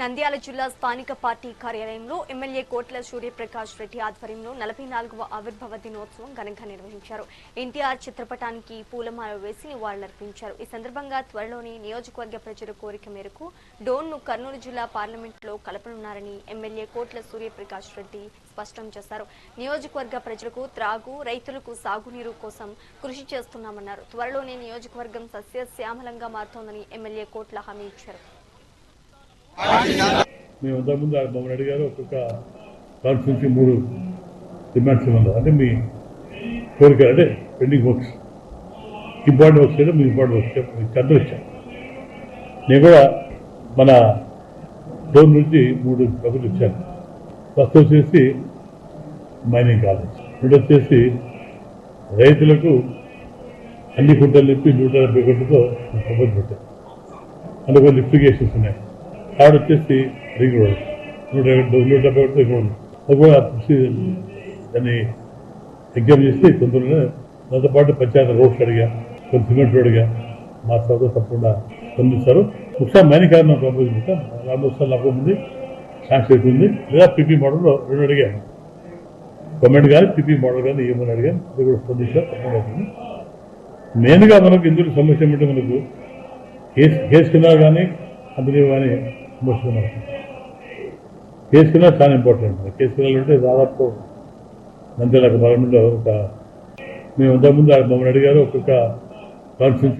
నంద్యాల జిల్లా స్థానిక పార్టీ కార్యాలయంలో ఎమ్మెల్యే కోట్ల సూర్యప్రకాష్ రెడ్డి ఆధ్వర్యంలో 44వ ఆవిర్భావ దినోత్సవం ఘనంగా నిర్వహించారు. ఎన్టీఆర్ చిత్రపటానికి పూలమాల వేసి నివాళులర్పించారు. ఈ సందర్భంగా త్వరలోనే నియోజకవర్గ ప్రజల కోరిక మేరకు డోన్ను కర్నూలు జిల్లా పార్లమెంట్లో కలపనున్నారని ఎమ్మెల్యే కోట్ల సూర్యప్రకాష్ రెడ్డి స్పష్టం చేశారు. నియోజకవర్గ ప్రజలకు త్రాగు, రైతులకు సాగునీరు కోసం కృషి చేస్తున్నామన్నారు. త్వరలోనే నియోజకవర్గం సస్యశ్యామలంగా మారుతోందని ఎమ్మెల్యే కోట్ల హామీ ఇచ్చారు. మేము అంతకుముందు మమ్మల్ని అడిగారు. ఒక్కొక్క కాన్స్టిట్యూన్సీ 3 డిమాండ్స్ ఉన్నారు. అంటే మీ కోరిక అంటే పెండింగ్ వర్క్స్, ఇంపార్టెంట్ వర్క్స్ చేయడం, మీ ఇంపార్టెంట్ వర్క్స్ మీకు అందరూ వచ్చాను. నేను కూడా మన డోన్ నుంచి 3 డబ్బులు ఇచ్చాను. ఫస్ట్ వచ్చేసి మైనింగ్ కాలేజ్, ఇప్పుడు వచ్చేసి రైతులకు అన్ని కుంటలు నింపి 170 కోట్లతో ప్రపోజ్ పెట్టారు. అందులో లిఫ్టిగేషన్స్ ఉన్నాయి. ఆవిడ వచ్చేసి రింగ్ రోడ్ 170 కోట్లతో రోడ్, అది కూడా దాన్ని ఎగ్జామ్ చేసి తొందరగా దాంతో పాటు పంచాయతీ రోడ్స్ అడిగా, కొన్ని సిమెంట్ రోడ్గా మా సభలో తప్పకుండా స్పందిస్తారు. ఒకసారి మైనింగ్ కారణం ప్రపోజ్ పెట్టాం. రామోత్సవం నాకు ముందు శాంక్షన్ అవుతుంది. లేదా పీపీ మోడల్లో 2 అడిగాను. గవర్నమెంట్ కానీ పీపీ మోడల్ కానీ ఏమని అడిగాను, అది కూడా స్పందించారు. తప్పకుండా అవుతుంది. మెయిన్గా మనకు ఇందులో సమస్య ఏమంటే మనకు కేసు కింద కానీ కంపెనీ కానీ సమస్య మనకు కేసు కింద చాలా ఇంపార్టెంట్. కేసు కింద అంటే దాదాపు నంద్యాల పార్లమెంట్లో మేము అంతకుముందు మమ్మల్ని అడిగారు. ఒక్కొక్క కాన్స్టిట్యూన్సీ